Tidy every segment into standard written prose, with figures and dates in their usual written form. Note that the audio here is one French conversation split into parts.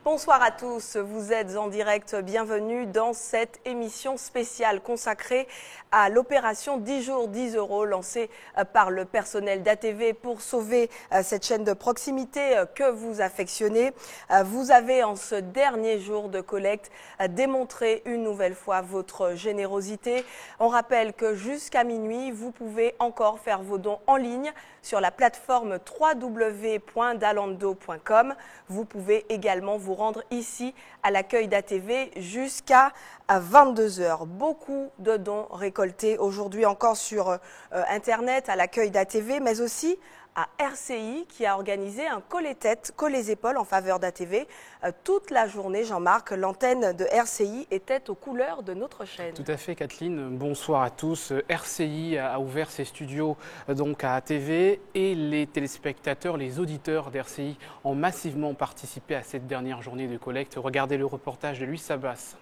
Bonsoir à tous, vous êtes en direct, bienvenue dans cette émission spéciale consacrée à l'opération 10 jours 10 € lancée par le personnel d'ATV pour sauver cette chaîne de proximité que vous affectionnez. Vous avez en ce dernier jour de collecte démontré une nouvelle fois votre générosité. On rappelle que jusqu'à minuit, vous pouvez encore faire vos dons en ligne sur la plateforme www.dalando.com. Vous pouvez également vous rendre ici à l'accueil d'ATV jusqu'à 22 h. Beaucoup de dons récoltés aujourd'hui encore sur Internet à l'accueil d'ATV, mais aussi à RCI qui a organisé un collet-tête, collet-épaules en faveur d'ATV. Toute la journée, Jean-Marc, l'antenne de RCI était aux couleurs de notre chaîne. Tout à fait, Kathleen. Bonsoir à tous. RCI a ouvert ses studios donc à ATV et les téléspectateurs, les auditeurs d'RCI ont massivement participé à cette dernière journée de collecte. Regardez le reportage de Louis Sabas.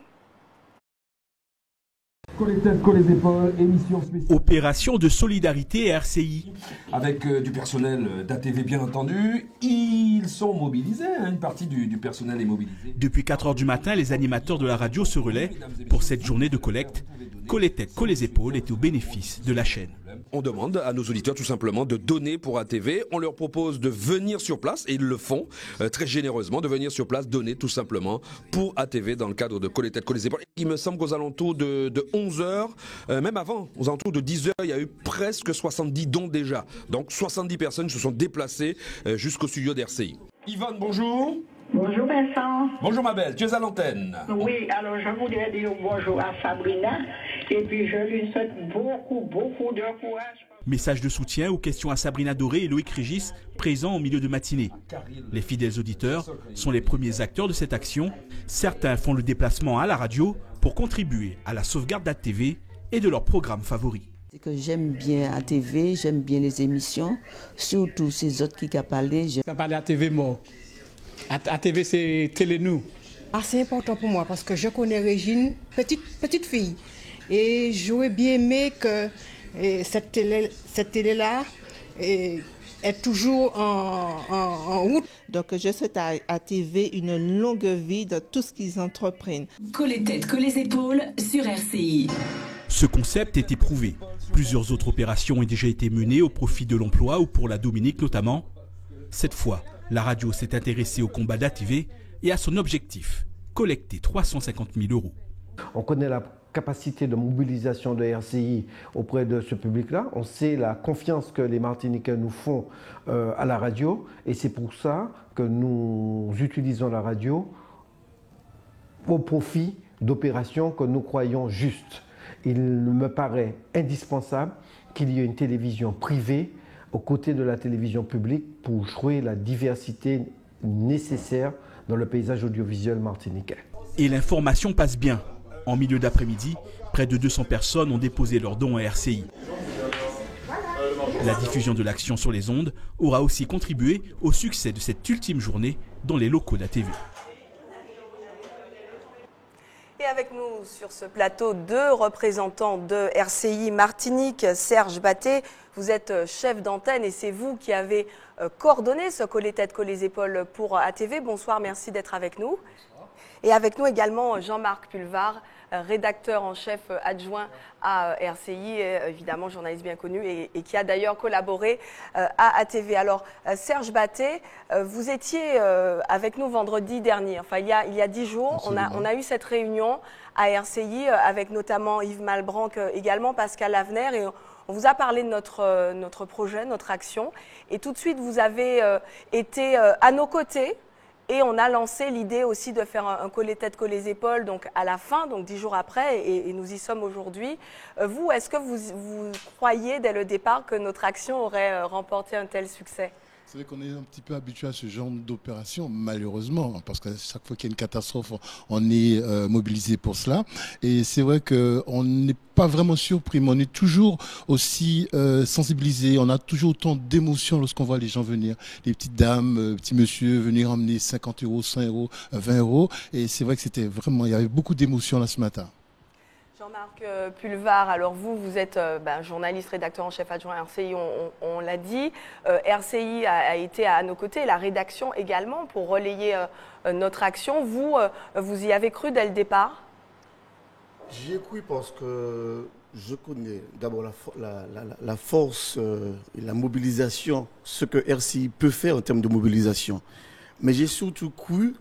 Opération de solidarité RCI. Avec du personnel d'ATV bien entendu, ils sont mobilisés, une partie du personnel est mobilisée. Depuis 4 h du matin, les animateurs de la radio se relaient pour cette journée de collecte. Coller tête, coller les épaules est au bénéfice de la chaîne. On demande à nos auditeurs tout simplement de donner pour ATV. On leur propose de venir sur place, et ils le font très généreusement, de venir sur place, donner tout simplement pour ATV dans le cadre de Coller tête, coller les épaules. Il me semble qu'aux alentours de 11 h, même avant, aux alentours de 10 h, il y a eu presque 70 dons déjà. Donc 70 personnes se sont déplacées jusqu'au studio d'RCI. Yvonne, bonjour. Bonjour Vincent. Bonjour ma belle, tu es à l'antenne. Oui, alors je voudrais dire bonjour à Sabrina et puis je lui souhaite beaucoup de courage. Message de soutien aux questions à Sabrina Doré et Loïc Régis, présents au milieu de matinée. Les fidèles auditeurs sont les premiers acteurs de cette action. Certains font le déplacement à la radio pour contribuer à la sauvegarde d'ATV et de leurs programmes favoris. C'est que j'aime bien ATV, j'aime bien les émissions, surtout ces autres qui ont parlé. Ça parle d'ATV mort. ATV, c'est Télé-nous. Ah, c'est important pour moi parce que je connais Régine, petite fille. Et j'aurais bien aimé que cette télé-là est toujours en route. Donc je souhaite à ATV une longue vie de tout ce qu'ils entreprennent. Coller tête, coller les épaules sur RCI. Ce concept est éprouvé. Plusieurs autres opérations ont déjà été menées au profit de l'emploi ou pour la Dominique notamment. Cette fois, la radio s'est intéressée au combat d'ATV et à son objectif, collecter 350 000 €. On connaît la capacité de mobilisation de RCI auprès de ce public-là. On sait la confiance que les Martiniquais nous font à la radio. Et c'est pour ça que nous utilisons la radio au profit d'opérations que nous croyons justes. Il me paraît indispensable qu'il y ait une télévision privée aux côtés de la télévision publique pour jouer la diversité nécessaire dans le paysage audiovisuel martiniquais. Et l'information passe bien. En milieu d'après-midi, près de 200 personnes ont déposé leurs dons à RCI. La diffusion de l'action sur les ondes aura aussi contribué au succès de cette ultime journée dans les locaux d'ATV. Et avec nous sur ce plateau, 2 représentants de RCI Martinique. Serge Batté, vous êtes chef d'antenne et c'est vous qui avez coordonné ce coller tête, coller épaules pour ATV. Bonsoir, merci d'être avec nous. Et avec nous également Jean-Marc Pulvar, rédacteur en chef adjoint à RCI, évidemment journaliste bien connu et qui a d'ailleurs collaboré à ATV. Alors Serge Batté, vous étiez avec nous vendredi dernier, enfin il y a 10 jours, on a eu cette réunion à RCI avec notamment Yves Malbranc, également Pascal Lavener, et on vous a parlé de notre projet, notre action, et tout de suite vous avez été à nos côtés. Et on a lancé l'idée aussi de faire un coller tête, coller épaules, donc à la fin, donc 10 jours après, et nous y sommes aujourd'hui. Vous, est-ce que vous croyez dès le départ que notre action aurait remporté un tel succès ? C'est vrai qu'on est un petit peu habitué à ce genre d'opération, malheureusement, parce que chaque fois qu'il y a une catastrophe, on est mobilisé pour cela. Et c'est vrai qu'on n'est pas vraiment surpris, mais on est toujours aussi sensibilisé. On a toujours autant d'émotions lorsqu'on voit les gens venir. Les petites dames, petits monsieur venir emmener 50 €, 100 €, 20 €. Et c'est vrai que c'était vraiment, il y avait beaucoup d'émotions là ce matin. Jean-Marc Pulvar, alors vous êtes journaliste, rédacteur en chef adjoint RCI, on l'a dit. RCI a été à nos côtés, la rédaction également, pour relayer notre action. Vous y avez cru dès le départ? J'y ai cru parce que je connais d'abord la force et la mobilisation, ce que RCI peut faire en termes de mobilisation. Mais j'ai surtout cru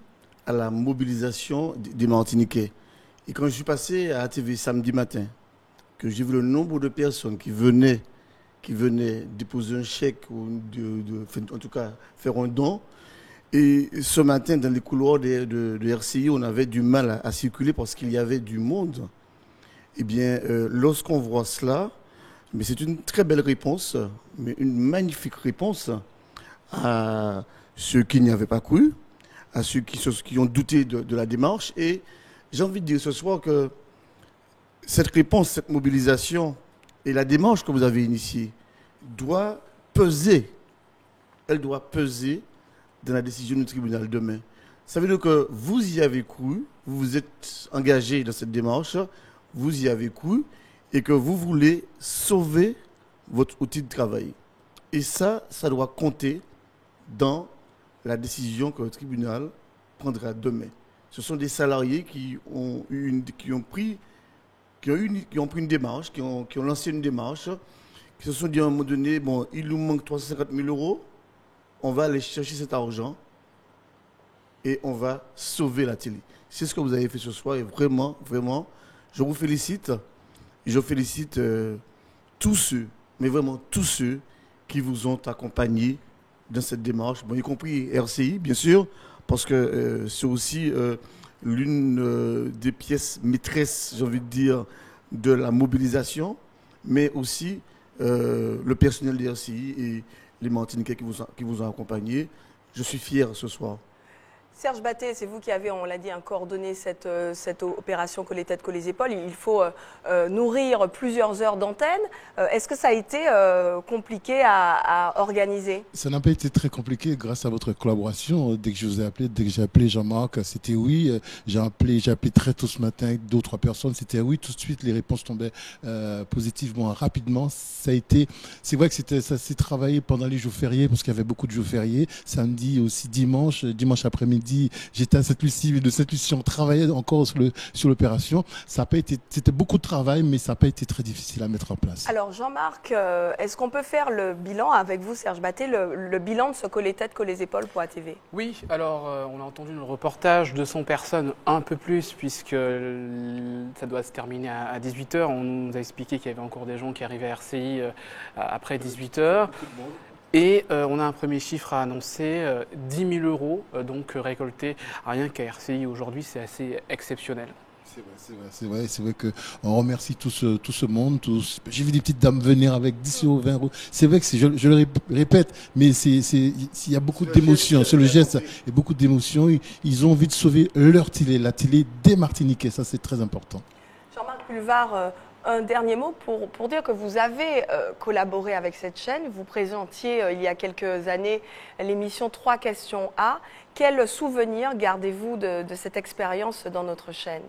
à la mobilisation des Martiniquais. Et quand je suis passé à ATV samedi matin, que j'ai vu le nombre de personnes qui venaient déposer un chèque ou en tout cas faire un don, et ce matin dans les couloirs de RCI, on avait du mal à circuler parce qu'il y avait du monde. Eh bien, lorsqu'on voit cela, mais c'est une très belle réponse, mais une magnifique réponse à ceux qui n'y avaient pas cru, à ceux qui ont douté de la démarche. Et j'ai envie de dire ce soir que cette réponse, cette mobilisation et la démarche que vous avez initiée doit peser. Elle doit peser dans la décision du tribunal demain. Ça veut dire que vous y avez cru, vous vous êtes engagé dans cette démarche, vous y avez cru et que vous voulez sauver votre outil de travail. Et ça doit compter dans la décision que le tribunal prendra demain. Ce sont des salariés qui ont pris une démarche, qui ont lancé une démarche, qui se sont dit à un moment donné, bon, il nous manque 350 000 €, on va aller chercher cet argent et on va sauver la télé. C'est ce que vous avez fait ce soir et vraiment, vraiment, je vous félicite. Et je félicite tous ceux, mais vraiment tous ceux qui vous ont accompagné dans cette démarche, bon, y compris RCI, bien sûr, parce que c'est aussi l'une des pièces maîtresses, j'ai envie de dire, de la mobilisation, mais aussi le personnel de RCI et les Martiniquais qui vous ont accompagné. Je suis fier ce soir. Serge Batté, c'est vous qui avez, on l'a dit, coordonné cette opération Coller les têtes, coller les épaules. Il faut nourrir plusieurs heures d'antenne. Est-ce que ça a été compliqué à organiser? Ça n'a pas été très compliqué grâce à votre collaboration. Dès que je vous ai appelé, dès que j'ai appelé Jean-Marc, c'était oui. J'ai appelé très tôt ce matin avec 2 ou 3 personnes. C'était oui. Tout de suite, les réponses tombaient positivement, rapidement. C'est vrai que ça s'est travaillé pendant les jours fériés parce qu'il y avait beaucoup de jours fériés. Samedi aussi, dimanche après-midi. J'étais à Sainte-Lucie, de Sainte-Lucie, on travaillait encore sur l'opération. C'était beaucoup de travail, mais ça n'a pas été très difficile à mettre en place. Alors Jean-Marc, est-ce qu'on peut faire le bilan avec vous, Serge Batté, le bilan de ce Coller les têtes, coller les épaules pour ATV? Oui, alors on a entendu le reportage, 200 personnes, un peu plus, puisque ça doit se terminer à 18 h. On nous a expliqué qu'il y avait encore des gens qui arrivaient à RCI après 18 h. Et on a un premier chiffre à annoncer, 10 000 € donc récoltés rien qu'à RCI aujourd'hui, c'est assez exceptionnel. C'est vrai qu'on remercie tout ce monde. J'ai vu des petites dames venir avec 10 €, 20 €. C'est vrai que je le répète, mais il y a beaucoup d'émotions sur le geste et beaucoup d'émotions. Ils ont envie de sauver leur télé, la télé des Martiniquais. Ça, c'est très important. Jean-Marc Pulvar, un dernier mot pour dire que vous avez collaboré avec cette chaîne. Vous présentiez il y a quelques années l'émission 3 questions A. Quel souvenir gardez-vous de cette expérience dans notre chaîne?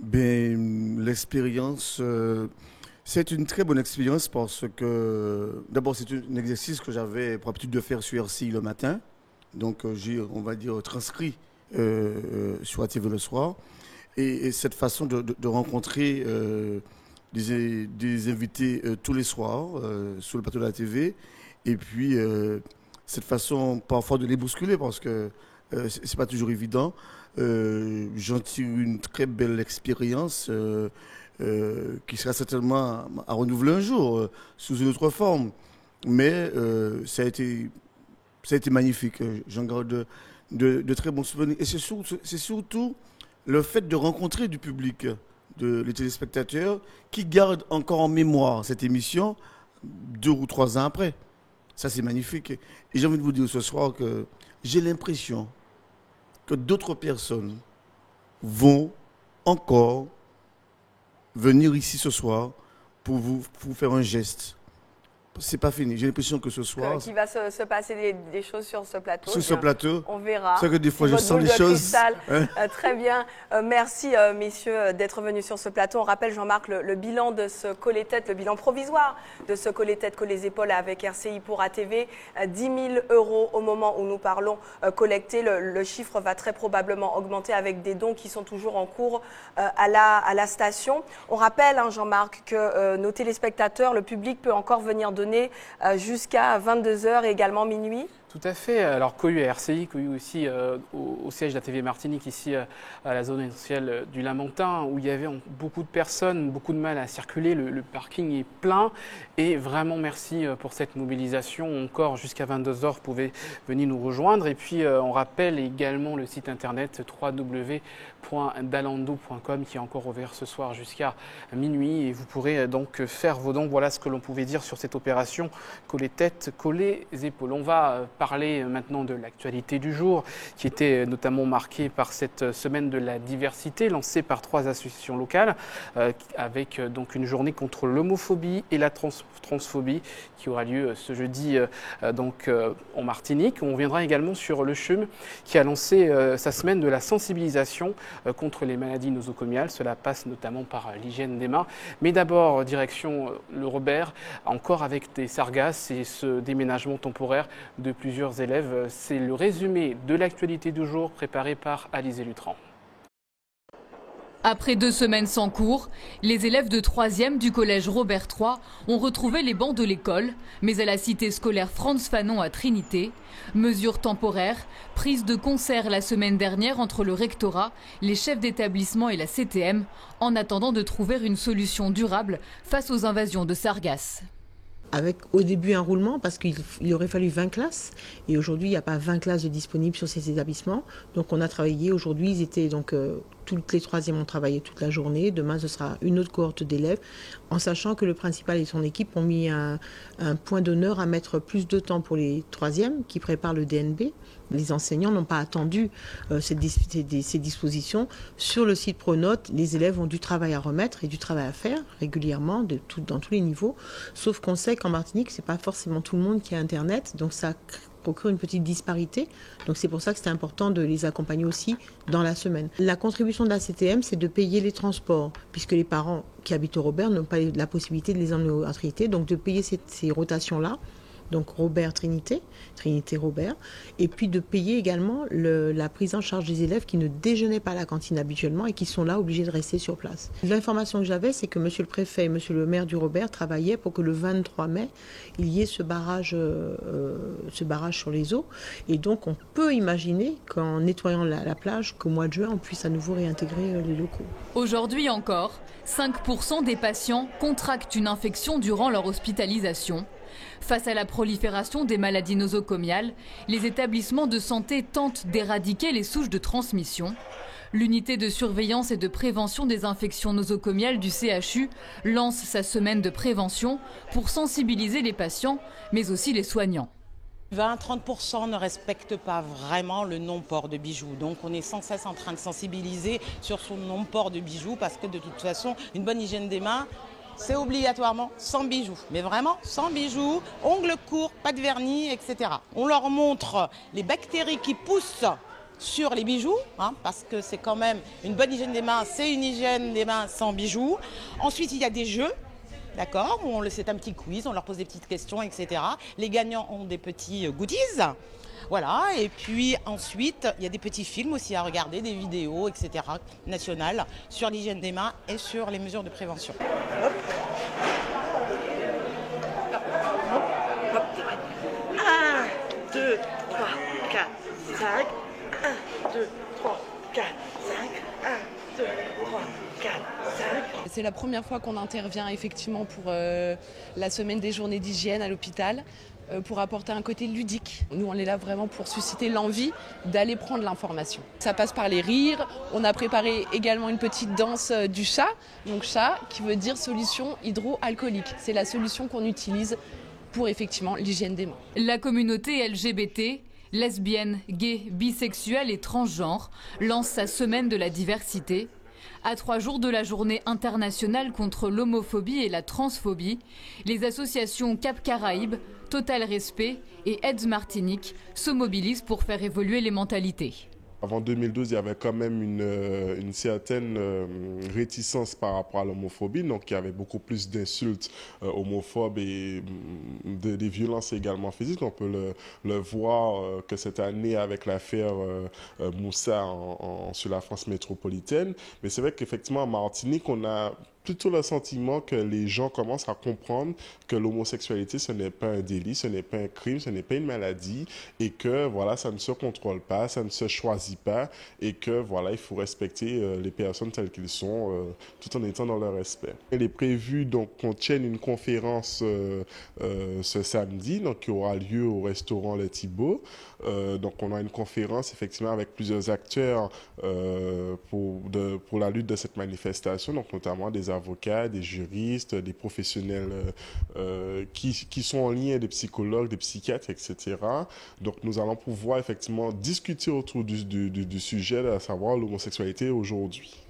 L'expérience, c'est une très bonne expérience parce que d'abord c'est un exercice que j'avais pour habitude de faire sur RCI le matin. Donc j'ai, on va dire, transcrit sur ATV le soir. Et cette façon de rencontrer des invités tous les soirs sur le plateau de la TV. Et puis, cette façon parfois de les bousculer parce que c'est pas toujours évident. J'en tire une très belle expérience qui sera certainement à renouveler un jour sous une autre forme. Mais ça a été magnifique. J'en garde de très bons souvenirs. Et c'est surtout le fait de rencontrer du public, les téléspectateurs, qui gardent encore en mémoire cette émission 2 ou 3 ans après. Ça, c'est magnifique. Et j'ai envie de vous dire ce soir que j'ai l'impression que d'autres personnes vont encore venir ici ce soir pour vous faire un geste. C'est pas fini. J'ai l'impression que ce soir... Qu'il va se passer des choses sur ce plateau. Sur ce plateau. On verra. C'est que des fois, je sens les choses. Hein? Très bien. Merci, messieurs, d'être venus sur ce plateau. On rappelle, Jean-Marc, le bilan de ce Collet-Tête, le bilan provisoire de ce Collet-Tête, Collez Épaules avec RCI pour ATV. 10 000 € au moment où nous parlons collectés. Le chiffre va très probablement augmenter avec des dons qui sont toujours en cours à la station. On rappelle, hein, Jean-Marc, que nos téléspectateurs, le public peut encore venir donner jusqu'à 22 h et également minuit. Tout à fait. Alors Cohu à RCI, Cohu aussi au siège d'ATV Martinique, ici à la zone industrielle du Lamentin, où il y avait beaucoup de personnes, beaucoup de mal à circuler. Le parking est plein. Et vraiment merci pour cette mobilisation. Encore jusqu'à 22 h, vous pouvez venir nous rejoindre. Et puis on rappelle également le site internet www.dalando.com qui est encore ouvert ce soir jusqu'à minuit. Et vous pourrez donc faire vos dons. Voilà ce que l'on pouvait dire sur cette opération Collet-Tête, Collez Épaules. On va parler maintenant de l'actualité du jour, qui était notamment marquée par cette semaine de la diversité lancée par 3 associations locales, avec donc une journée contre l'homophobie et la transphobie qui aura lieu ce jeudi en Martinique. On reviendra également sur le CHUM qui a lancé sa semaine de la sensibilisation contre les maladies nosocomiales. Cela passe notamment par l'hygiène des mains. Mais d'abord, direction le Robert, encore avec des sargasses et ce déménagement temporaire de plusieurs élèves. C'est le résumé de l'actualité du jour préparé par Alizé Lutran. Après 2 semaines sans cours, les élèves de 3e du collège Robert III ont retrouvé les bancs de l'école, mais à la cité scolaire Frantz Fanon à Trinité. Mesures temporaires, prise de concert la semaine dernière entre le rectorat, les chefs d'établissement et la CTM, en attendant de trouver une solution durable face aux invasions de sargasses. Avec au début un roulement parce qu'il aurait fallu 20 classes et aujourd'hui il n'y a pas 20 classes de disponibles sur ces établissements. Donc on a travaillé, aujourd'hui ils étaient donc toutes les 3e ont travaillé toute la journée. Demain ce sera une autre cohorte d'élèves en sachant que le principal et son équipe ont mis un point d'honneur à mettre plus de temps pour les 3e qui préparent le DNB. Les enseignants n'ont pas attendu ces dispositions. Sur le site Pronote, les élèves ont du travail à remettre et du travail à faire régulièrement dans tous les niveaux. Sauf qu'on sait qu'en Martinique, ce n'est pas forcément tout le monde qui a Internet. Donc ça procure une petite disparité. Donc c'est pour ça que c'est important de les accompagner aussi dans la semaine. La contribution de la CTM, c'est de payer les transports, puisque les parents qui habitent au Robert n'ont pas la possibilité de les emmener à Trinité. Donc de payer ces rotations-là. Donc Robert Trinité, Trinité Robert, et puis de payer également la prise en charge des élèves qui ne déjeunaient pas à la cantine habituellement et qui sont là obligés de rester sur place. L'information que j'avais, c'est que monsieur le préfet et monsieur le maire du Robert travaillaient pour que le 23 mai, il y ait ce barrage sur les eaux. Et donc on peut imaginer qu'en nettoyant la plage, qu'au mois de juin, on puisse à nouveau réintégrer les locaux. Aujourd'hui encore, 5% des patients contractent une infection durant leur hospitalisation. Face à la prolifération des maladies nosocomiales, les établissements de santé tentent d'éradiquer les souches de transmission. L'unité de surveillance et de prévention des infections nosocomiales du CHU lance sa semaine de prévention pour sensibiliser les patients, mais aussi les soignants. 20-30% ne respectent pas vraiment le non-port de bijoux. Donc on est sans cesse en train de sensibiliser sur son non-port de bijoux parce que de toute façon, une bonne hygiène des mains, c'est obligatoirement sans bijoux, mais vraiment sans bijoux, ongles courts, pas de vernis, etc. On leur montre les bactéries qui poussent sur les bijoux, parce que c'est quand même une bonne hygiène des mains, c'est une hygiène des mains sans bijoux. Ensuite, il y a des jeux, d'accord, c'est un petit quiz, on leur pose des petites questions, etc. Les gagnants ont des petits goodies. Voilà, et puis ensuite, il y a des petits films aussi à regarder, des vidéos, etc., nationales, sur l'hygiène des mains et sur les mesures de prévention. Hop. Hop. 1, 2, 3, 4, 5. 1, 2, 3, 4, 5. 1, 2, 3, 4, 5. C'est la première fois qu'on intervient effectivement pour la semaine des journées d'hygiène à l'hôpital. Pour apporter un côté ludique. Nous, on est là vraiment pour susciter l'envie d'aller prendre l'information. Ça passe par les rires. On a préparé également une petite danse du chat. Donc chat qui veut dire solution hydroalcoolique. C'est la solution qu'on utilise pour effectivement l'hygiène des mains. La communauté LGBT, lesbienne, gay, bisexuelle et transgenre lance sa semaine de la diversité. À 3 jours de la journée internationale contre l'homophobie et la transphobie, les associations Cap Caraïbes, Total Respect et AIDS Martinique se mobilisent pour faire évoluer les mentalités. Avant 2012, il y avait quand même une certaine réticence par rapport à l'homophobie. Donc, il y avait beaucoup plus d'insultes homophobes et des violences également physiques. On peut le voir que cette année avec l'affaire Moussa sur la France métropolitaine. Mais c'est vrai qu'effectivement, en Martinique, on a plutôt le sentiment que les gens commencent à comprendre que l'homosexualité, ce n'est pas un délit, ce n'est pas un crime, ce n'est pas une maladie et que voilà, ça ne se contrôle pas, ça ne se choisit pas et que voilà, il faut respecter les personnes telles qu'elles sont tout en étant dans leur respect. Il est prévu donc qu'on tienne une conférence ce samedi, donc qui aura lieu au restaurant Le Thibaut. Donc on a une conférence effectivement avec plusieurs acteurs pour la lutte de cette manifestation, donc notamment des avocats, des juristes, des professionnels qui sont en lien, des psychologues, des psychiatres, etc. Donc nous allons pouvoir effectivement discuter autour du sujet, à savoir l'homosexualité aujourd'hui.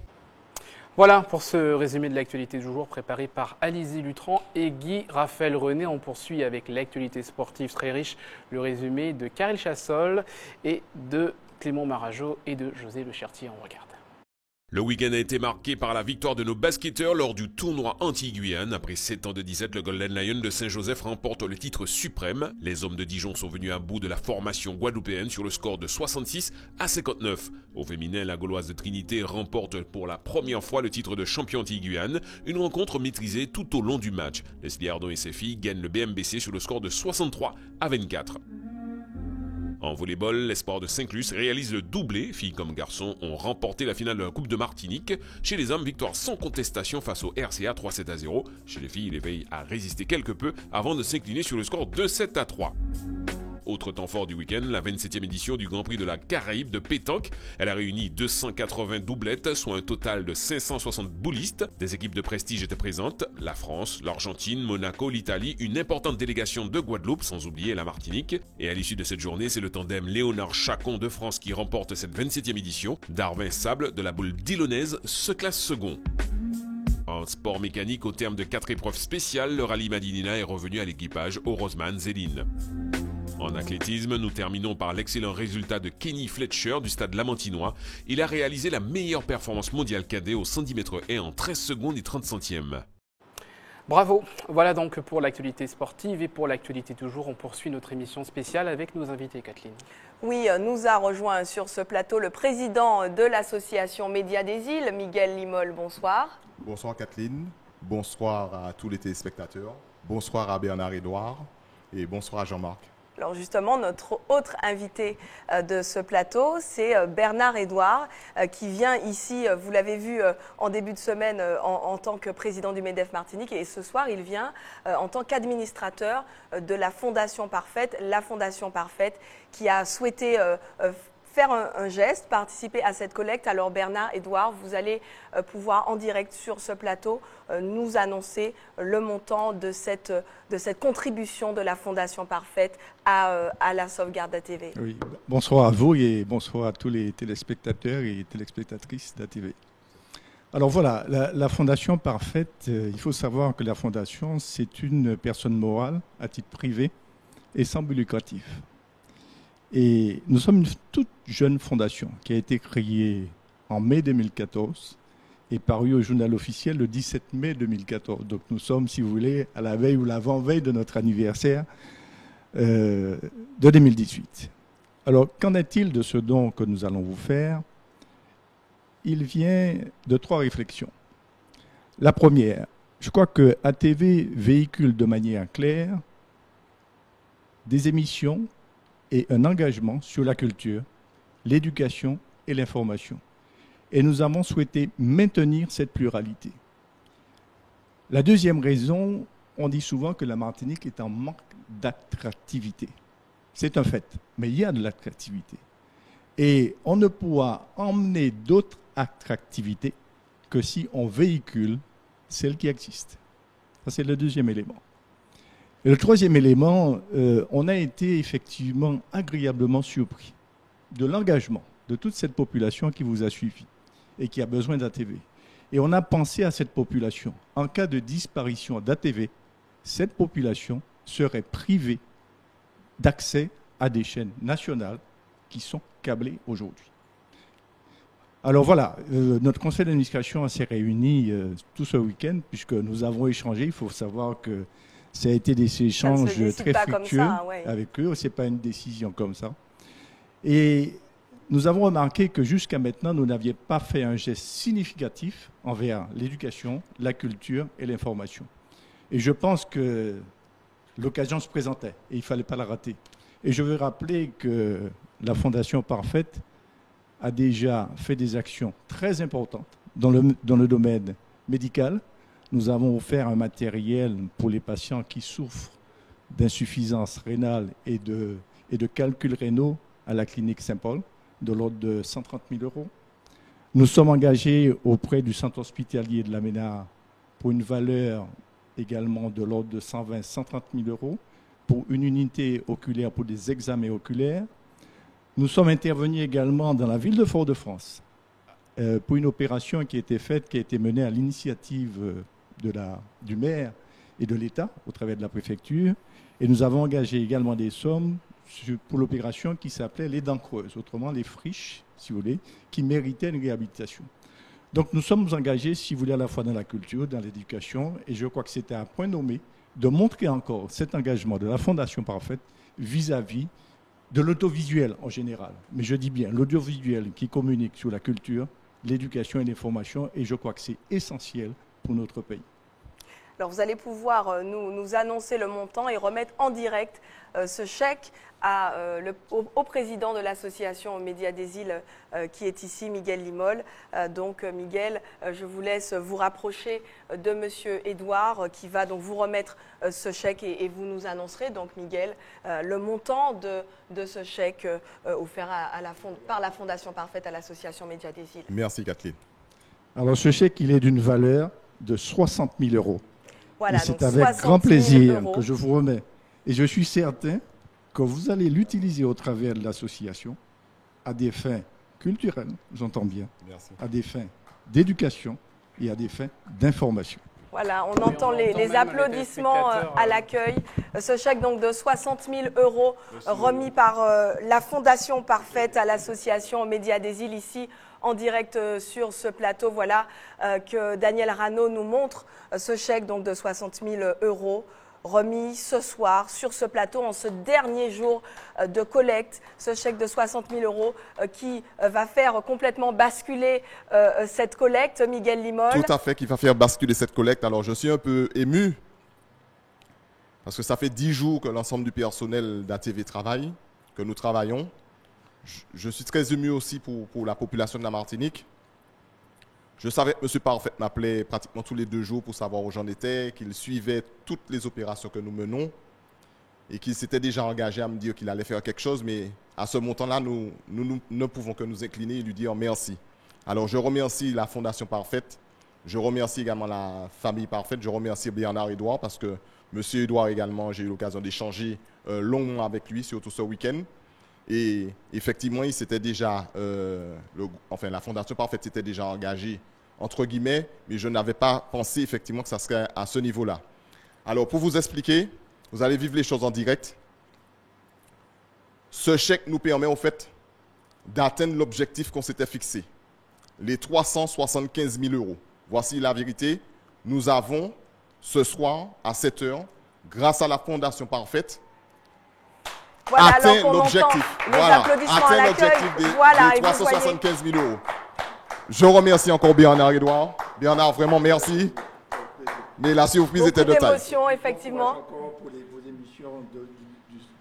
Voilà pour ce résumé de l'actualité du jour préparé par Alizé Lutran et Guy Raphaël René. On poursuit avec l'actualité sportive très riche, le résumé de Karel Chassol et de Clément Marajo et de José Le Chertier. On regarde. Le week-end a été marqué par la victoire de nos basketteurs lors du tournoi anti-Guyane. Après 7 ans de 17, le Golden Lion de Saint-Joseph remporte le titre suprême. Les hommes de Dijon sont venus à bout de la formation guadeloupéenne sur le score de 66-59. Au féminin, la Gauloise de Trinité remporte pour la première fois le titre de champion anti-Guyane. Une rencontre maîtrisée tout au long du match. Leslie Ardon et ses filles gagnent le BMBC sur le score de 63-24. En volleyball, l'espoir de Saint-Luce réalise le doublé. Filles comme garçons ont remporté la finale de la Coupe de Martinique. Chez les hommes, victoire sans contestation face au RCA 3-7-0. Chez les filles, les veillent à résister quelque peu avant de s'incliner sur le score 2-7-3. Autre temps fort du week-end, la 27e édition du Grand Prix de la Caraïbe de pétanque. Elle a réuni 280 doublettes, soit un total de 560 boulistes. Des équipes de prestige étaient présentes. La France, l'Argentine, Monaco, l'Italie, une importante délégation de Guadeloupe, sans oublier la Martinique. Et à l'issue de cette journée, c'est le tandem Léonard Chacon de France qui remporte cette 27e édition. Darwin Sable de la boule dillonnaise se classe second. En sport mécanique, au terme de 4 épreuves spéciales, le rallye Madinina est revenu à l'équipage Orosman Zéline. En athlétisme, nous terminons par l'excellent résultat de Kenny Fletcher du stade Lamantinois. Il a réalisé la meilleure performance mondiale cadet au 110 mètres haies en 13 secondes et 30 centièmes. Bravo. Voilà donc pour l'actualité sportive et pour l'actualité toujours. On poursuit notre émission spéciale avec nos invités, Kathleen. Oui, nous a rejoint sur ce plateau le président de l'association Médias des Îles, Miguel Limol. Bonsoir. Bonsoir Kathleen. Bonsoir à tous les téléspectateurs. Bonsoir à Bernard-Édouard et bonsoir à Jean-Marc. Alors justement, notre autre invité de ce plateau, c'est Bernard-Édouard, qui vient ici, vous l'avez vu en début de semaine, en tant que président du MEDEF Martinique. Et ce soir, il vient en tant qu'administrateur de la Fondation Parfaite. La Fondation Parfaite qui a souhaité faire un geste, participer à cette collecte. Alors Bernard-Édouard, vous allez pouvoir en direct sur ce plateau nous annoncer le montant de cette contribution de la Fondation Parfaite à la sauvegarde d'ATV. Oui, bonsoir à vous et bonsoir à tous les téléspectateurs et téléspectatrices d'ATV. Alors voilà, la Fondation Parfaite, il faut savoir que la Fondation, c'est une personne morale à titre privé et sans but lucratif. Et nous sommes une toute jeune fondation qui a été créée en mai 2014 et parue au journal officiel le 17 mai 2014. Donc nous sommes, si vous voulez, à la veille ou l'avant-veille de notre anniversaire de 2018. Alors, qu'en est-il de ce don que nous allons vous faire? Il vient de 3 réflexions. La première, je crois que ATV véhicule de manière claire des émissions et un engagement sur la culture, l'éducation et l'information. Et nous avons souhaité maintenir cette pluralité. La deuxième raison, on dit souvent que la Martinique est en manque d'attractivité. C'est un fait, mais il y a de l'attractivité. Et on ne pourra emmener d'autres attractivités que si on véhicule celles qui existent. Ça, c'est le deuxième élément. Et le troisième élément, on a été effectivement agréablement surpris de l'engagement de toute cette population qui vous a suivi et qui a besoin d'ATV. Et on a pensé à cette population. En cas de disparition d'ATV, cette population serait privée d'accès à des chaînes nationales qui sont câblées aujourd'hui. Alors voilà, notre conseil d'administration s'est réuni tout ce week-end puisque nous avons échangé. Il faut savoir que ça a été des échanges très fructueux avec eux. Ce n'est pas une décision comme ça. Et nous avons remarqué que jusqu'à maintenant, nous n'avions pas fait un geste significatif envers l'éducation, la culture et l'information. Et je pense que l'occasion se présentait et il ne fallait pas la rater. Et je veux rappeler que la Fondation Parfaite a déjà fait des actions très importantes dans le domaine médical. Nous avons offert un matériel pour les patients qui souffrent d'insuffisance rénale et de calculs rénaux à la clinique Saint-Paul, de l'ordre de 130 000 €. Nous sommes engagés auprès du centre hospitalier de la Ménard pour une valeur également de l'ordre de 120-130 000 € pour une unité oculaire pour des examens oculaires. Nous sommes intervenus également dans la ville de Fort-de-France pour une opération qui a été faite, qui a été menée à l'initiative du maire et de l'État au travers de la préfecture. Et nous avons engagé également des sommes pour l'opération qui s'appelait les dents creuses, autrement les friches, si vous voulez, qui méritaient une réhabilitation. Donc nous sommes engagés, si vous voulez, à la fois dans la culture, dans l'éducation, et je crois que c'était un point nommé de montrer encore cet engagement de la Fondation Parfaite vis-à-vis de l'audiovisuel en général. Mais je dis bien l'audiovisuel qui communique sur la culture, l'éducation et l'information, et je crois que c'est essentiel pour notre pays. Alors vous allez pouvoir nous annoncer le montant et remettre en direct ce chèque au président de l'association Médias des Îles qui est ici, Miguel Limol. Donc Miguel, je vous laisse vous rapprocher de Monsieur Edouard qui va donc vous remettre ce chèque et vous nous annoncerez donc Miguel le montant de ce chèque offert par la Fondation Parfaite à l'association Médias des Îles. Merci Kathleen. Alors ce chèque, il est d'une valeur de 60 000 €. Voilà, et c'est avec grand plaisir que je vous remets. Et je suis certain que vous allez l'utiliser au travers de l'association à des fins culturelles, j'entends bien, merci, à des fins d'éducation et à des fins d'information. Voilà, on entend les applaudissements à l'accueil. Ce chèque donc de 60 000 € remis par la Fondation Parfaite à l'association Médias des Îles ici en direct sur ce plateau. Voilà que Daniel Rano nous montre ce chèque donc de 60 000 € remis ce soir sur ce plateau en ce dernier jour de collecte. Ce chèque de 60 000 € qui va faire complètement basculer cette collecte, Miguel Limol. Tout à fait, qui va faire basculer cette collecte. Alors je suis un peu ému parce que ça fait 10 jours que l'ensemble du personnel d'ATV travaille, que nous travaillons. Je suis très ému aussi pour la population de la Martinique. Je savais que M. Parfait m'appelait pratiquement tous les 2 jours pour savoir où j'en étais, qu'il suivait toutes les opérations que nous menons et qu'il s'était déjà engagé à me dire qu'il allait faire quelque chose. Mais à ce montant-là, nous ne pouvons que nous incliner et lui dire merci. Alors je remercie la Fondation Parfaite, je remercie également la famille Parfaite, je remercie Bernard Edouard parce que M. Edouard également, j'ai eu l'occasion d'échanger longuement avec lui, surtout ce week-end. Et effectivement, il s'était déjà, la Fondation Parfaite s'était déjà engagée, entre guillemets, mais je n'avais pas pensé effectivement que ça serait à ce niveau-là. Alors, pour vous expliquer, vous allez vivre les choses en direct. Ce chèque nous permet, en fait, d'atteindre l'objectif qu'on s'était fixé, les 375 000 €. Voici la vérité. Nous avons, ce soir, à 7 h, grâce à la Fondation Parfaite, voilà, atteint l'objectif. Voilà, atteint l'objectif des 375 000 €. Je remercie encore Bernard Edouard. Bernard, vraiment merci. Mais la surprise était de taille. Beaucoup d'émotions, effectivement. Encore pour vos émissions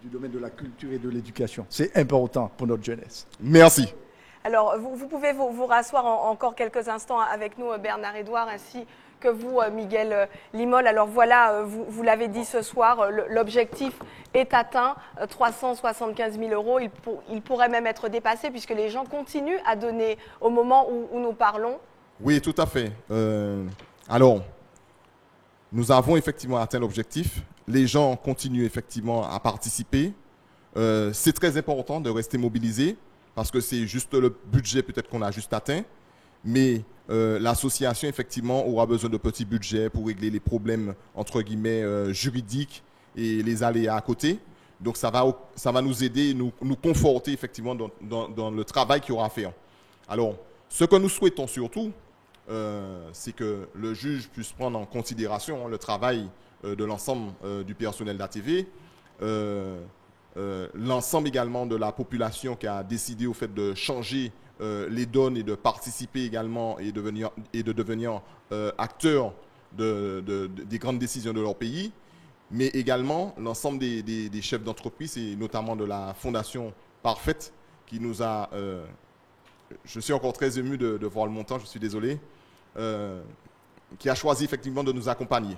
du domaine de la culture et de l'éducation. C'est important pour notre jeunesse. Merci. Alors, vous pouvez vous rasseoir encore quelques instants avec nous, Bernard Edouard, ainsi que vous, Miguel Limol. Alors voilà, vous l'avez dit ce soir, l'objectif est atteint, 375 000 €. Il pourrait même être dépassé puisque les gens continuent à donner au moment où nous parlons. Oui, tout à fait. Alors, nous avons effectivement atteint l'objectif. les gens continuent effectivement à participer. C'est très important de rester mobilisé parce que c'est juste le budget peut-être qu'on a juste atteint, mais l'association effectivement aura besoin de petits budgets pour régler les problèmes entre guillemets juridiques et les aléas à côté. Donc ça va nous aider, nous conforter effectivement dans le travail qu'il y aura à faire. Alors, ce que nous souhaitons surtout, c'est que le juge puisse prendre en considération le travail de l'ensemble du personnel d'ATV, l'ensemble également de la population qui a décidé au fait de changer les donnes et de participer également et de devenir acteurs des grandes décisions de leur pays, mais également l'ensemble des chefs d'entreprise et notamment de la Fondation Parfaite qui nous a... je suis encore très ému de voir le montant, je suis désolé, qui a choisi effectivement de nous accompagner.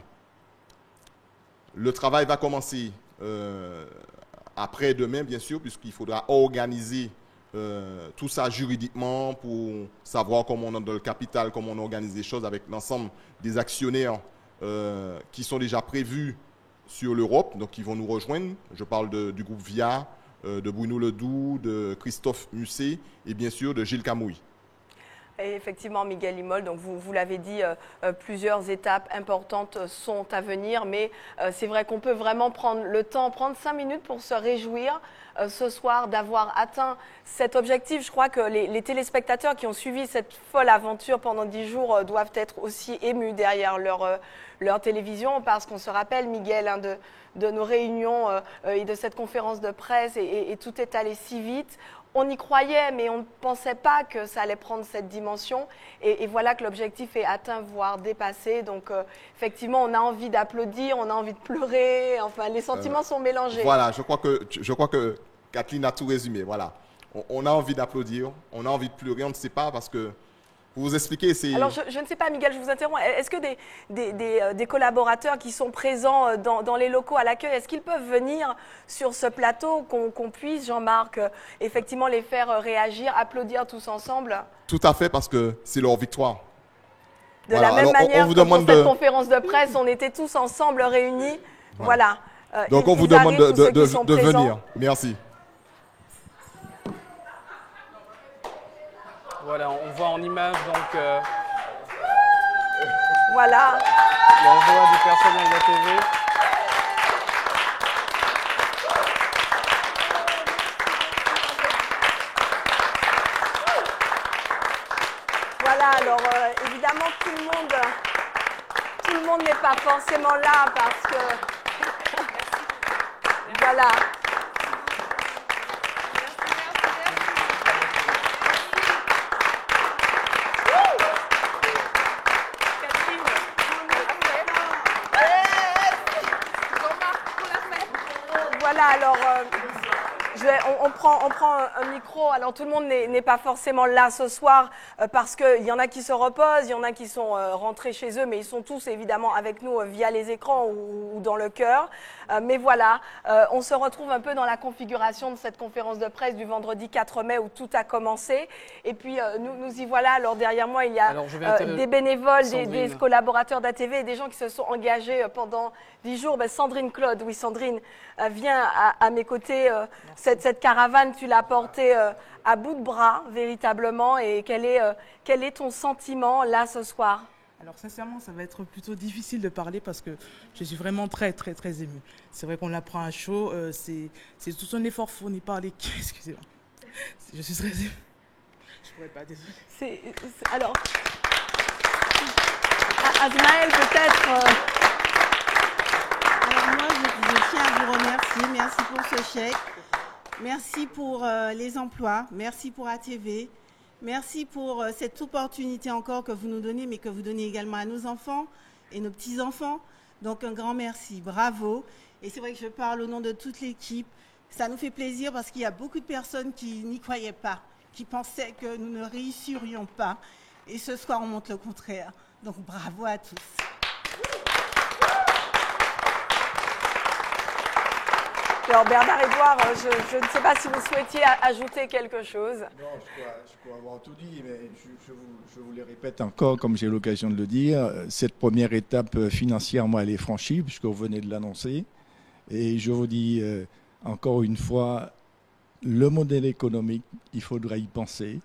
Le travail va commencer après-demain, bien sûr, puisqu'il faudra organiser tout ça juridiquement pour savoir comment on a le capital, comment on organise les choses avec l'ensemble des actionnaires qui sont déjà prévus sur l'Europe, donc qui vont nous rejoindre. Je parle du groupe VIA, de Bruno Ledoux, de Christophe Musset et bien sûr de Gilles Camouille. Et effectivement, Miguel Limol, donc vous l'avez dit, plusieurs étapes importantes sont à venir, mais c'est vrai qu'on peut vraiment prendre le temps, prendre 5 minutes pour se réjouir ce soir d'avoir atteint cet objectif. Je crois que les téléspectateurs qui ont suivi cette folle aventure pendant 10 jours doivent être aussi émus derrière leur télévision, parce qu'on se rappelle, Miguel, hein, de nos réunions et de cette conférence de presse, et tout est allé si vite. On y croyait, mais on ne pensait pas que ça allait prendre cette dimension. Et voilà que l'objectif est atteint, voire dépassé. Donc, effectivement, on a envie d'applaudir, on a envie de pleurer. Enfin, les sentiments sont mélangés. Voilà, je crois que Kathleen a tout résumé. Voilà. On a envie d'applaudir, on a envie de pleurer, on ne sait pas parce que... Pour vous expliquer, c'est... Alors, je ne sais pas, Miguel, je vous interromps. Est-ce que des collaborateurs qui sont présents dans les locaux à l'accueil, est-ce qu'ils peuvent venir sur ce plateau, qu'on puisse, Jean-Marc, effectivement les faire réagir, applaudir tous ensemble? Tout à fait, parce que c'est leur victoire. De la même manière que pour cette conférence de presse, on était tous ensemble réunis. Voilà. Donc, on vous demande de venir. Merci. Voilà, on voit en image donc voilà. la joie du personnel de la TV. Voilà, alors évidemment tout le monde n'est pas forcément là parce que voilà. Voilà, alors on prend un micro. Alors tout le monde n'est pas forcément là ce soir parce qu'il y en a qui se reposent, il y en a qui sont rentrés chez eux, mais ils sont tous évidemment avec nous via les écrans ou dans le cœur. Mais voilà, on se retrouve un peu dans la configuration de cette conférence de presse du vendredi 4 mai où tout a commencé. Et puis nous y voilà. Alors derrière moi, il y a des bénévoles, des collaborateurs d'ATV et des gens qui se sont engagés pendant 10 jours. Ben, Sandrine Claude, oui Sandrine, vient à mes côtés. Cette caravane, tu l'as portée à bout de bras, véritablement. Et quel est ton sentiment là ce soir ? Alors sincèrement, ça va être plutôt difficile de parler parce que je suis vraiment très émue. C'est vrai qu'on la prend à chaud, c'est tout un effort fourni par l'équipe. Excusez-moi, je suis très émue. Je pourrais pas, désolé. Alors, Asmaël peut-être... Alors moi, je tiens à vous remercier. Merci pour ce chèque. Merci pour les emplois. Merci pour ATV. Merci pour cette opportunité encore que vous nous donnez, mais que vous donnez également à nos enfants et nos petits-enfants. Donc un grand merci, bravo. Et c'est vrai que je parle au nom de toute l'équipe. Ça nous fait plaisir parce qu'il y a beaucoup de personnes qui n'y croyaient pas, qui pensaient que nous ne réussirions pas. Et ce soir, on montre le contraire. Donc bravo à tous. Alors Bernard-Édouard, je ne sais pas si vous souhaitiez ajouter quelque chose. Non, je crois avoir tout dit, mais je vous le répète encore, comme j'ai l'occasion de le dire. Cette première étape financière, moi, elle est franchie, puisque vous venez de l'annoncer. Et je vous dis encore une fois, le modèle économique, il faudra y penser,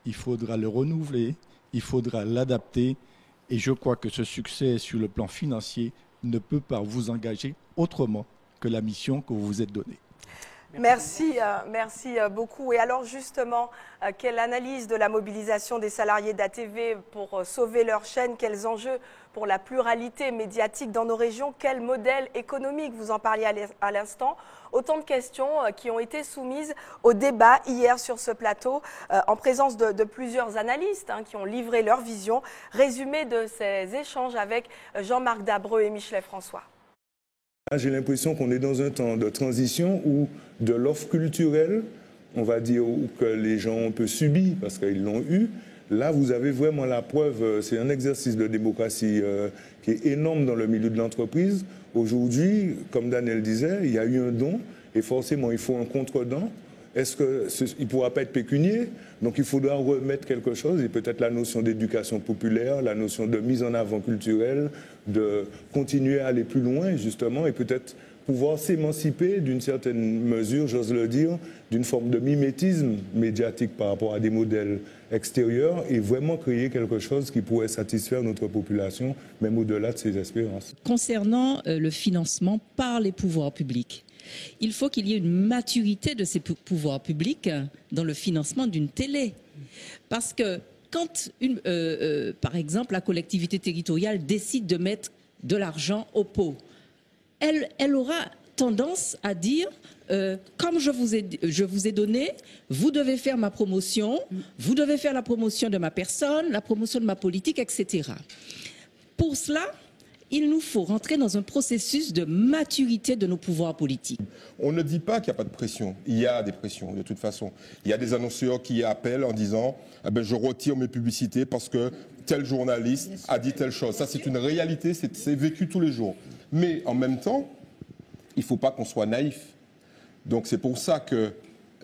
il faudra le renouveler, il faudra l'adapter. Et je crois que ce succès sur le plan financier ne peut pas vous engager autrement que la mission que vous vous êtes donnée. Merci beaucoup. Et alors justement, quelle analyse de la mobilisation des salariés d'ATV pour sauver leur chaîne? Quels enjeux pour la pluralité médiatique dans nos régions? Quel modèle économique? Vous en parliez à l'instant. Autant de questions qui ont été soumises au débat hier sur ce plateau en présence de plusieurs analystes qui ont livré leur vision. Résumé de ces échanges avec Jean-Marc Dabreu et Michelet François. J'ai l'impression qu'on est dans un temps de transition où de l'offre culturelle, on va dire que les gens ont un peu subi parce qu'ils l'ont eu. Là, vous avez vraiment la preuve, c'est un exercice de démocratie qui est énorme dans le milieu de l'entreprise. Aujourd'hui, comme Daniel disait, il y a eu un don et forcément il faut un contre-don. Est-ce qu'il ne pourra pas être pécunier? Donc il faudra remettre quelque chose, et peut-être la notion d'éducation populaire, la notion de mise en avant culturelle, de continuer à aller plus loin justement, et peut-être pouvoir s'émanciper d'une certaine mesure, j'ose le dire, d'une forme de mimétisme médiatique par rapport à des modèles extérieurs, et vraiment créer quelque chose qui pourrait satisfaire notre population, même au-delà de ses espérances. Concernant le financement par les pouvoirs publics, il faut qu'il y ait une maturité de ces pouvoirs publics dans le financement d'une télé. Parce que quand, par exemple, la collectivité territoriale décide de mettre de l'argent au pot, elle aura tendance à dire comme je vous ai donné, vous devez faire ma promotion, vous devez faire la promotion de ma personne, la promotion de ma politique, etc. Pour cela, il nous faut rentrer dans un processus de maturité de nos pouvoirs politiques. On ne dit pas qu'il n'y a pas de pression. Il y a des pressions, de toute façon. Il y a des annonceurs qui appellent en disant « je retire mes publicités parce que tel journaliste a dit telle chose ». Ça, c'est une réalité, c'est vécu tous les jours. Mais en même temps, il ne faut pas qu'on soit naïf. Donc c'est pour ça que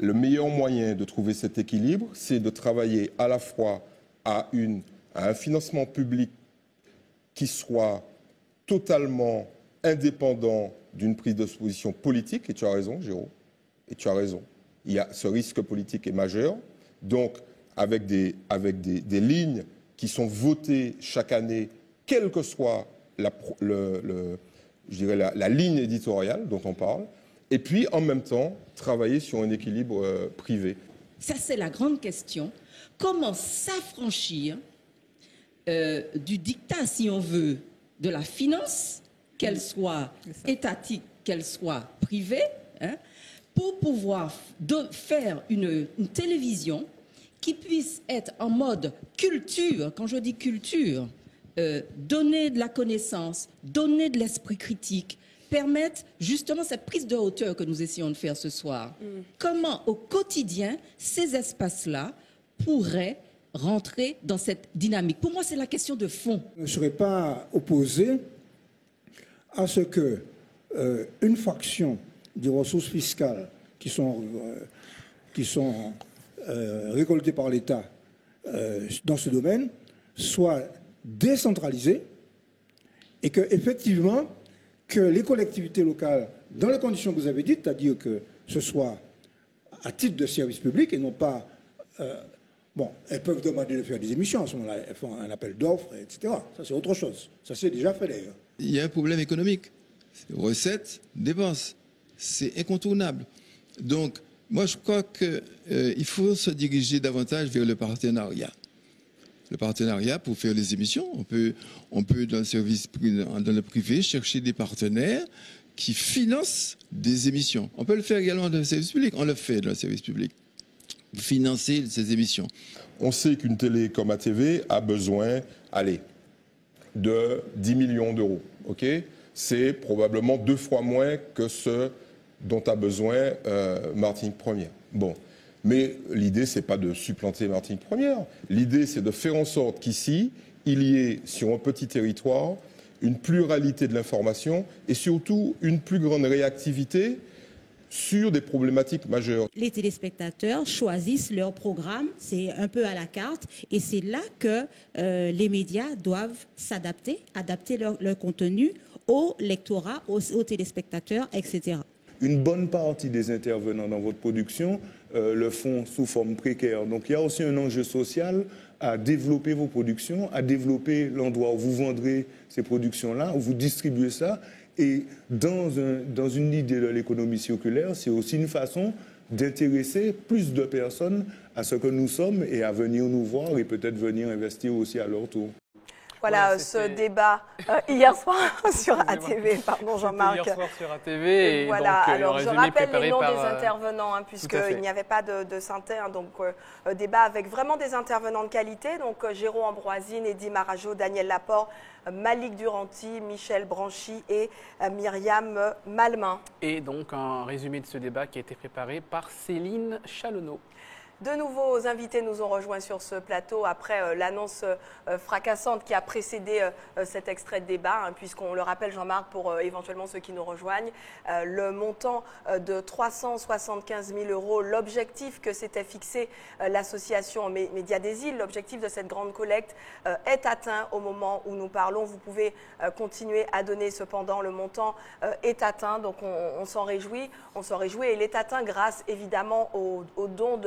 le meilleur moyen de trouver cet équilibre, c'est de travailler à la fois à un financement public qui soit totalement indépendant d'une prise de position politique, et tu as raison, Géraud, et tu as raison. Ce risque politique est majeur, donc avec des lignes qui sont votées chaque année, quelle que soit la ligne éditoriale dont on parle, et puis en même temps travailler sur un équilibre privé. Ça, c'est la grande question. Comment s'affranchir du diktat, si on veut, de la finance, qu'elle soit étatique, qu'elle soit privée, pour pouvoir faire une télévision qui puisse être en mode culture. Quand je dis culture, donner de la connaissance, donner de l'esprit critique, permettre justement cette prise de hauteur que nous essayons de faire ce soir. Comment, au quotidien, ces espaces-là pourraient rentrer dans cette dynamique? Pour moi, c'est la question de fond. Je ne serais pas opposé à ce que une fraction des ressources fiscales qui sont récoltées par l'État dans ce domaine soit décentralisée et que, effectivement, que les collectivités locales, dans les conditions que vous avez dites, c'est-à-dire que ce soit à titre de service public et non pas... Bon, elles peuvent demander de faire des émissions, à ce moment-là, elles font un appel d'offres, etc. Ça, c'est autre chose. Ça, c'est déjà fait, d'ailleurs. Il y a un problème économique. Recettes, dépenses. C'est incontournable. Donc, moi, je crois qu'il faut se diriger davantage vers le partenariat. Le partenariat pour faire les émissions. On peut dans le privé, chercher des partenaires qui financent des émissions. On peut le faire également dans le service public. On le fait dans le service public. Financer ces émissions. On sait qu'une télé comme ATV a besoin, de 10 millions d'euros. Okay, c'est probablement 2 fois moins que ce dont a besoin Martinique Première. Bon. Mais l'idée, ce n'est pas de supplanter Martinique Première. L'idée, c'est de faire en sorte qu'ici, il y ait, sur un petit territoire, une pluralité de l'information et surtout une plus grande réactivité sur des problématiques majeures. Les téléspectateurs choisissent leur programme, c'est un peu à la carte, et c'est là que les médias doivent s'adapter, adapter leur contenu au lectorat, aux téléspectateurs, etc. Une bonne partie des intervenants dans votre production le font sous forme précaire. Donc il y a aussi un enjeu social à développer vos productions, à développer l'endroit où vous vendrez ces productions-là, où vous distribuez ça. Et dans une idée de l'économie circulaire, c'est aussi une façon d'intéresser plus de personnes à ce que nous sommes et à venir nous voir et peut-être venir investir aussi à leur tour. Voilà, ce débat hier soir sur ATV, pardon Jean-Marc. Hier soir sur ATV. Et voilà, donc, alors je rappelle les noms des intervenants, puisqu'il n'y avait pas de synthé. Donc, débat avec vraiment des intervenants de qualité. Donc, Jérôme Ambroisi, Eddy Marajo, Daniel Laport, Malik Duranti, Michel Branchy et Myriam Malmain. Et donc, un résumé de ce débat qui a été préparé par Céline Chalonneau. De nouveaux invités nous ont rejoints sur ce plateau après l'annonce fracassante qui a précédé cet extrait de débat, puisqu'on le rappelle, Jean-Marc, pour éventuellement ceux qui nous rejoignent, le montant de 375 000 €, l'objectif que s'était fixé l'association Médias des Îles, l'objectif de cette grande collecte est atteint au moment où nous parlons. Vous pouvez continuer à donner, cependant, le montant est atteint, donc on s'en réjouit, et il est atteint grâce évidemment aux dons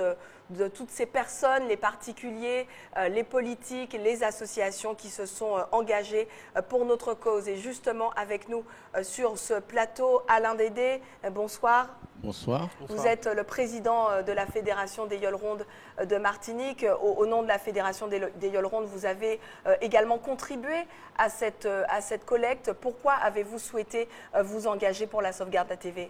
de toutes ces personnes, les particuliers, les politiques, les associations qui se sont engagées pour notre cause. Et justement avec nous sur ce plateau, Alain Dédé, bonsoir. Bonsoir. Vous êtes le président de la Fédération des Yolles-Rondes de Martinique. Au nom de la Fédération des Yolles-Rondes, vous avez également contribué à cette collecte. Pourquoi avez-vous souhaité vous engager pour la sauvegarde d'ATV ?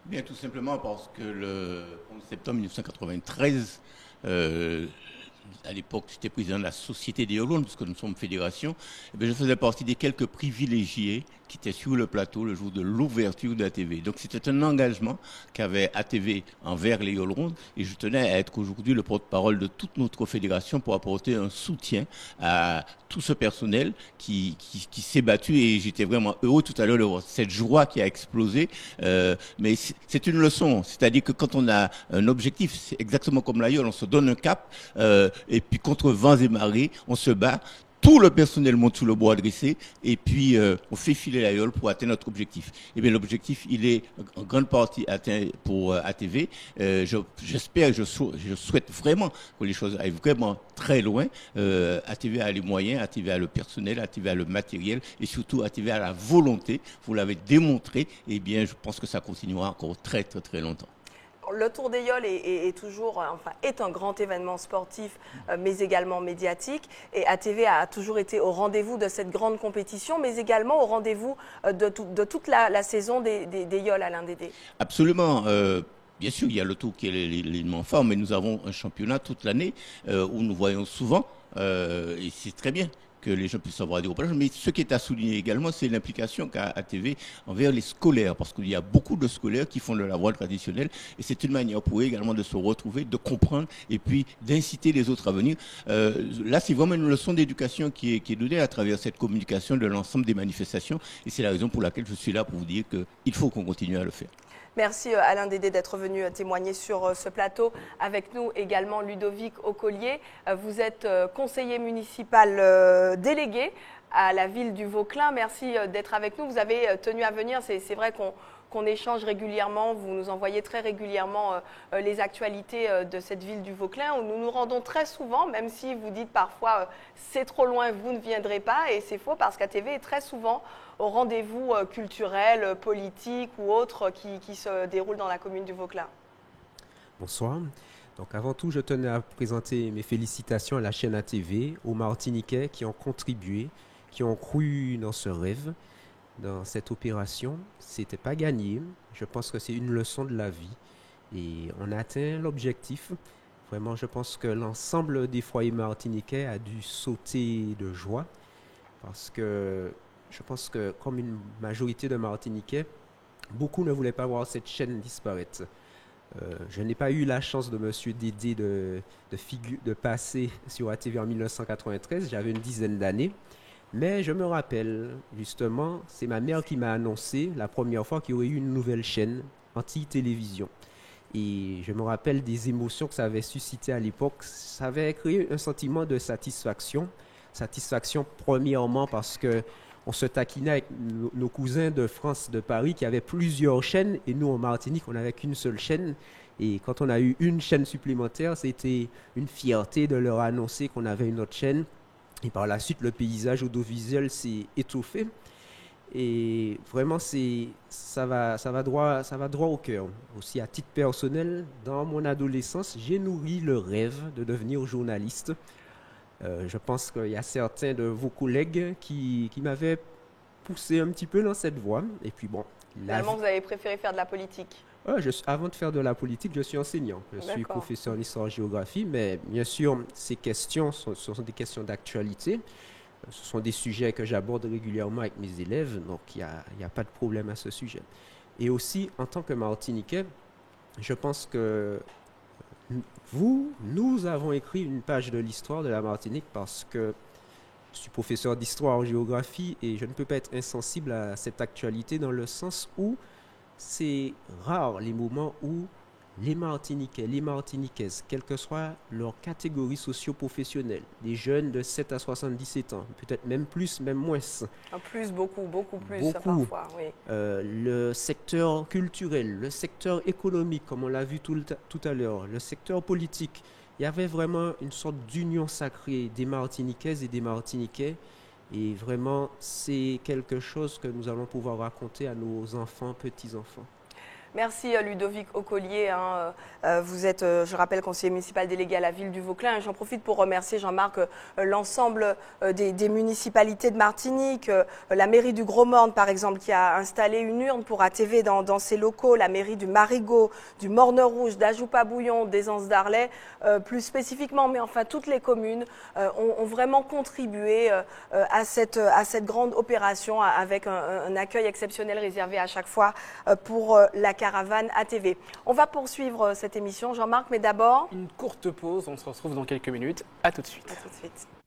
Bien, tout simplement parce que le 11 septembre 1993, à l'époque, j'étais président de la Société des Yolles-Rondes, puisque nous sommes fédération, et je faisais partie des quelques privilégiés qui étaient sur le plateau le jour de l'ouverture d'ATV. Donc c'était un engagement qu'avait ATV envers les Yolles-Rondes, et je tenais à être aujourd'hui le porte-parole de toute notre fédération pour apporter un soutien à tout ce personnel qui s'est battu, et j'étais vraiment heureux tout à l'heure de voir cette joie qui a explosé. Mais c'est une leçon, c'est-à-dire que quand on a un objectif, c'est exactement comme la Yole, on se donne un cap, et puis contre vents et marées, on se bat. Tout le personnel monte sur le bois dressé et puis on fait filer la Yole pour atteindre notre objectif. Et bien l'objectif, il est en grande partie atteint pour ATV. J'espère, je souhaite vraiment que les choses aillent vraiment très loin. ATV a les moyens, ATV a le personnel, ATV a le matériel et surtout ATV a la volonté. Vous l'avez démontré. Et bien je pense que ça continuera encore très très très longtemps. Le Tour des Yolles est un grand événement sportif, mais également médiatique. Et ATV a toujours été au rendez-vous de cette grande compétition, mais également au rendez-vous de toute la saison des Yolles, Alain Dédé. Absolument. Bien sûr, il y a le Tour qui est l'élément fort, mais nous avons un championnat toute l'année où nous voyons souvent, et c'est très bien que les gens puissent avoir des reproches. Mais ce qui est à souligner également, c'est l'implication qu'a ATV envers les scolaires, parce qu'il y a beaucoup de scolaires qui font de la voile traditionnelle, et c'est une manière pour eux également de se retrouver, de comprendre, et puis d'inciter les autres à venir. Là, c'est vraiment une leçon d'éducation qui est donnée à travers cette communication de l'ensemble des manifestations, et c'est la raison pour laquelle je suis là pour vous dire qu'il faut qu'on continue à le faire. Merci Alain Dédé d'être venu témoigner sur ce plateau. Avec nous également Ludovic Aucollier. Vous êtes conseiller municipal délégué à la ville du Vauclin. Merci d'être avec nous. Vous avez tenu à venir. C'est vrai qu'on échange régulièrement. Vous nous envoyez très régulièrement les actualités de cette ville du Vauclin où nous nous rendons très souvent, même si vous dites parfois c'est trop loin, vous ne viendrez pas. Et c'est faux parce qu'ATV est très souvent au rendez-vous culturel, politique ou autre qui se déroule dans la commune du Vauclin. Bonsoir. Donc avant tout, je tenais à présenter mes félicitations à la chaîne ATV, aux Martiniquais qui ont contribué, qui ont cru dans ce rêve, dans cette opération. C'était pas gagné. Je pense que c'est une leçon de la vie. Et on a atteint l'objectif. Vraiment, je pense que l'ensemble des foyers martiniquais a dû sauter de joie parce que je pense que, comme une majorité de Martiniquais, beaucoup ne voulaient pas voir cette chaîne disparaître. Je n'ai pas eu la chance de M. Dédé de passer sur ATV en 1993, j'avais une dizaine d'années. Mais je me rappelle, justement, c'est ma mère qui m'a annoncé la première fois qu'il y aurait eu une nouvelle chaîne anti-télévision. Et je me rappelle des émotions que ça avait suscité à l'époque. Ça avait créé un sentiment de satisfaction. Satisfaction premièrement parce que on se taquinait avec nos cousins de France, de Paris, qui avaient plusieurs chaînes, et nous, en Martinique, on n'avait qu'une seule chaîne. Et quand on a eu une chaîne supplémentaire, c'était une fierté de leur annoncer qu'on avait une autre chaîne. Et par la suite, le paysage audiovisuel s'est étoffé. Et vraiment, ça va droit au cœur. Aussi, à titre personnel, dans mon adolescence, j'ai nourri le rêve de devenir journaliste. Je pense qu'il y a certains de vos collègues qui m'avaient poussé un petit peu dans cette voie. Et puis bon. Finalement, vous avez préféré faire de la politique? Avant de faire de la politique, je suis enseignant. Je suis professeur en histoire-géographie, mais bien sûr, ces questions sont des questions d'actualité. Ce sont des sujets que j'aborde régulièrement avec mes élèves, donc il n'y a pas de problème à ce sujet. Et aussi, en tant que Martiniquais, je pense que nous avons écrit une page de l'histoire de la Martinique parce que je suis professeur d'histoire-géographie et je ne peux pas être insensible à cette actualité dans le sens où c'est rare les moments où les Martiniquais, les Martiniquaises, quelle que soit leur catégorie socio-professionnelle, des jeunes de 7 à 77 ans, peut-être même plus, même moins. En plus, beaucoup plus parfois, oui. Le secteur culturel, le secteur économique, comme on l'a vu tout à l'heure, le secteur politique. Il y avait vraiment une sorte d'union sacrée des Martiniquaises et des Martiniquais. Et vraiment, c'est quelque chose que nous allons pouvoir raconter à nos enfants, petits-enfants. Merci Ludovic Ocollier. Vous êtes, je rappelle, conseiller municipal délégué à la ville du Vauclin. Et j'en profite pour remercier, Jean-Marc, l'ensemble des municipalités de Martinique. La mairie du Gros-Morne, par exemple, qui a installé une urne pour ATV dans ses locaux. La mairie du Marigot, du Morne-Rouge, d'Ajoupa-Bouillon, des Anses d'Arlet, plus spécifiquement. Mais enfin, toutes les communes ont vraiment contribué à cette grande opération avec un accueil exceptionnel réservé à chaque fois pour la caravane ATV. On va poursuivre cette émission, Jean-Marc, mais d'abord... Une courte pause, on se retrouve dans quelques minutes. À tout de suite. À tout de suite.